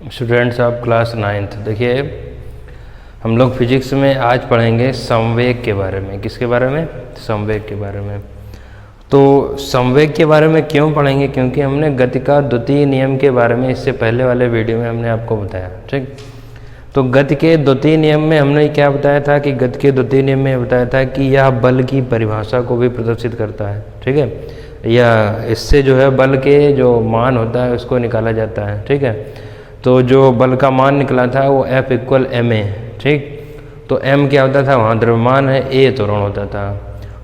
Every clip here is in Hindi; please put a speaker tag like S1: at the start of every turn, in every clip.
S1: स्टूडेंट्स ऑफ क्लास 9th, देखिए हम लोग फिजिक्स में आज पढ़ेंगे संवेग के बारे में। किसके बारे में? संवेग के बारे में। तो संवेग के बारे में क्यों पढ़ेंगे? क्योंकि हमने गति का द्वितीय नियम के बारे में इससे पहले वाले वीडियो में हमने आपको बताया। ठीक, तो गति के द्वितीय नियम में हमने क्या बताया था कि गति के द्वितीय नियम में बताया था कि यह बल की परिभाषा को भी प्रदर्शित करता है। ठीक है, या इससे जो है बल के जो मान होता है उसको निकाला जाता है। ठीक है, तो जो बल का मान निकला था वो F = ma। ठीक, तो m क्या होता था? वहाँ द्रव्यमान है, a त्वरण होता था।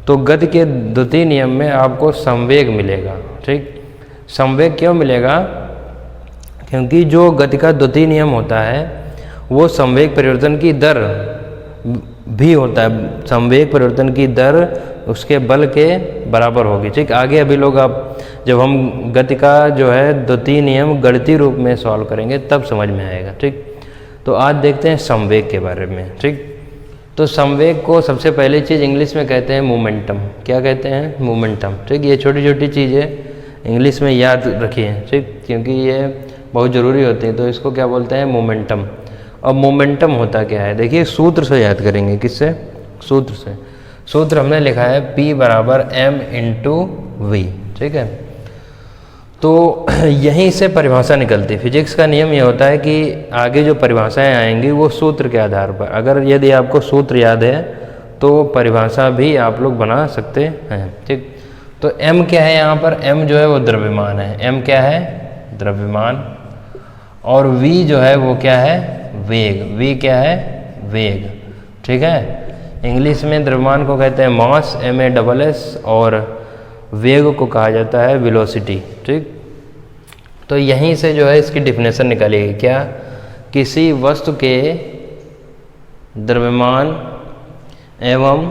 S1: तो गति के द्वितीय नियम में आपको संवेग मिलेगा। ठीक, संवेग क्यों मिलेगा? क्योंकि जो गति का द्वितीय नियम होता है वो संवेग परिवर्तन की दर भी होता है। संवेग परिवर्तन की दर उसके बल के बराबर होगी। ठीक, आगे अभी लोग आप जब हम गति का जो है द्वितीय नियम गणितीय रूप में सॉल्व करेंगे तब समझ में आएगा। ठीक, तो आज देखते हैं संवेग के बारे में। ठीक, तो संवेग को सबसे पहली चीज़ इंग्लिश में कहते हैं मोमेंटम। क्या कहते हैं? मोमेंटम। ठीक, ये छोटी छोटी चीज़ें इंग्लिश में याद रखिए। ठीक, क्योंकि ये बहुत ज़रूरी होती है। तो इसको क्या बोलते हैं? मोमेंटम। और मोमेंटम होता क्या है? देखिए सूत्र से याद करेंगे। किससे? सूत्र से। सूत्र हमने लिखा है P = m/v। ठीक है, तो यहीं से परिभाषा निकलती है। फिजिक्स का नियम ये होता है कि आगे जो परिभाषाएं आएंगी वो सूत्र के आधार पर, अगर यदि आपको सूत्र याद है तो परिभाषा भी आप लोग बना सकते हैं। ठीक, तो m क्या है? यहाँ पर m जो है वो द्रव्यमान है। m क्या है? द्रव्यमान। और v जो है वो क्या है? वेग। v क्या है? वेग। ठीक है, इंग्लिश में द्रव्यमान को कहते हैं मास, MASS, और वेग को कहा जाता है वेलोसिटी। ठीक, तो यहीं से जो है इसकी डिफिनेशन निकालेगी। क्या? किसी वस्तु के द्रव्यमान एवं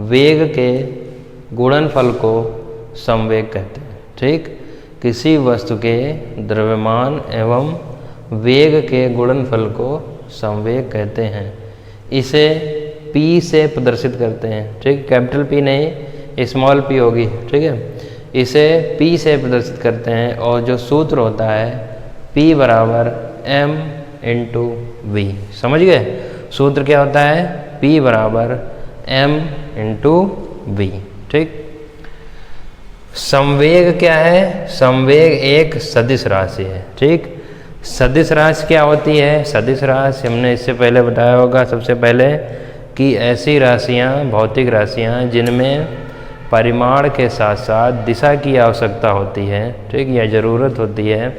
S1: वेग के गुणनफल को संवेग कहते हैं। ठीक, किसी वस्तु के द्रव्यमान एवं वेग के गुणनफल को संवेग कहते हैं। इसे P से प्रदर्शित करते हैं। ठीक, कैपिटल P नहीं, स्मॉल p होगी। ठीक है, इसे P से प्रदर्शित करते हैं। और जो सूत्र होता है P = m/v। समझ गए? सूत्र क्या होता है? P = m/v। ठीक, संवेग क्या है? संवेग एक सदिश राशि है। ठीक, सदिश राशि क्या होती है? सदिश राशि हमने इससे पहले बताया होगा सबसे पहले कि ऐसी राशियाँ, भौतिक राशियाँ जिनमें परिमाण के साथ साथ दिशा की आवश्यकता होती है, ठीक, या ज़रूरत होती है,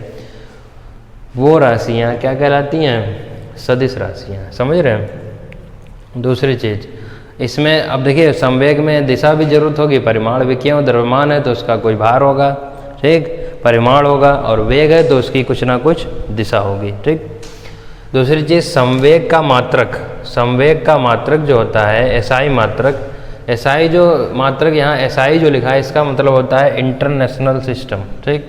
S1: वो राशियाँ क्या कहलाती हैं? सदिश राशियाँ। समझ रहे हैं? दूसरी चीज़ इसमें अब देखिए संवेग में दिशा भी जरूरत होगी, परिमाण भी। क्यों? द्रव्यमान है तो उसका कोई भार होगा। ठीक, परिमाण होगा, और वेग है तो उसकी कुछ ना कुछ दिशा होगी। ठीक, दूसरी चीज़ संवेग का मात्रक। संवेग का मात्रक जो होता है SI मात्रक। SI जो मात्रक यहाँ SI जो लिखा है इसका मतलब होता है इंटरनेशनल सिस्टम। ठीक,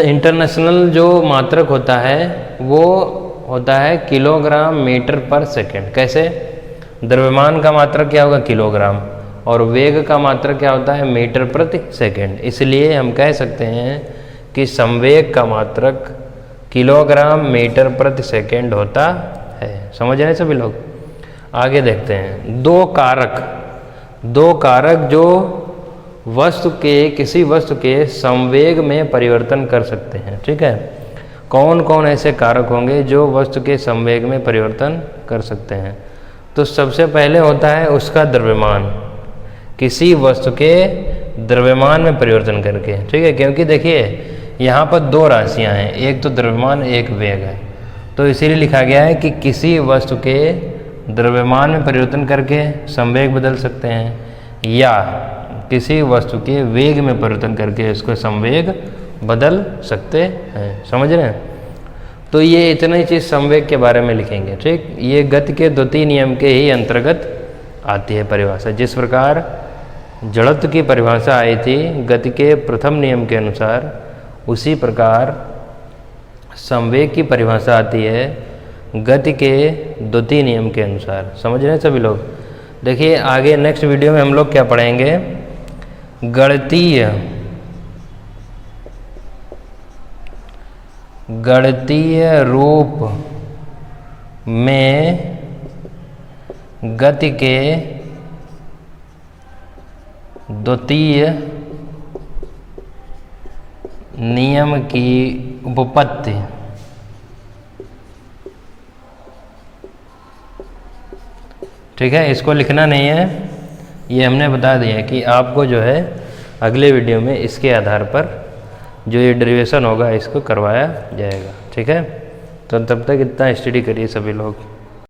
S1: इंटरनेशनल जो मात्रक होता है वो होता है kg/m/s। कैसे? द्रव्यमान का मात्रक क्या होगा? किलोग्राम। और वेग का मात्रक क्या होता है? मीटर/सेकंड। इसलिए हम कह सकते हैं कि संवेग का मात्रक kg/m/s होता है। समझ रहे हैं सभी लोग? आगे देखते हैं दो कारक जो वस्तु के, किसी वस्तु के संवेग में परिवर्तन कर सकते हैं। ठीक है, कौन कौन ऐसे कारक होंगे जो वस्तु के संवेग में परिवर्तन कर सकते हैं? तो सबसे पहले होता है उसका द्रव्यमान, किसी वस्तु के द्रव्यमान में परिवर्तन करके। ठीक है, क्योंकि देखिए यहाँ पर दो राशियाँ हैं, एक तो द्रव्यमान, एक वेग है। तो इसीलिए लिखा गया है कि किसी वस्तु के द्रव्यमान में परिवर्तन करके संवेग बदल सकते हैं, या किसी वस्तु के वेग में परिवर्तन करके उसको संवेग बदल सकते हैं। समझ रहे हैं? तो ये इतना ही चीज़ संवेग के बारे में लिखेंगे। ठीक, ये गति के द्वितीय नियम के ही अंतर्गत आती है परिभाषा। जिस प्रकार जड़त्व की परिभाषा आई थी गति के प्रथम नियम के अनुसार, उसी प्रकार संवेग की परिभाषा आती है गति के द्वितीय नियम के अनुसार। समझ रहे हैं सभी लोग? देखिए आगे नेक्स्ट वीडियो में हम लोग क्या पढ़ेंगे? गणितीय रूप में गति के द्वितीय नियम की उपपत्ति। ठीक है, इसको लिखना नहीं है, ये हमने बता दिया कि आपको जो है अगले वीडियो में इसके आधार पर जो ये डेरिवेशन होगा इसको करवाया जाएगा। ठीक है, तो तब तक इतना स्टडी करिए सभी लोग।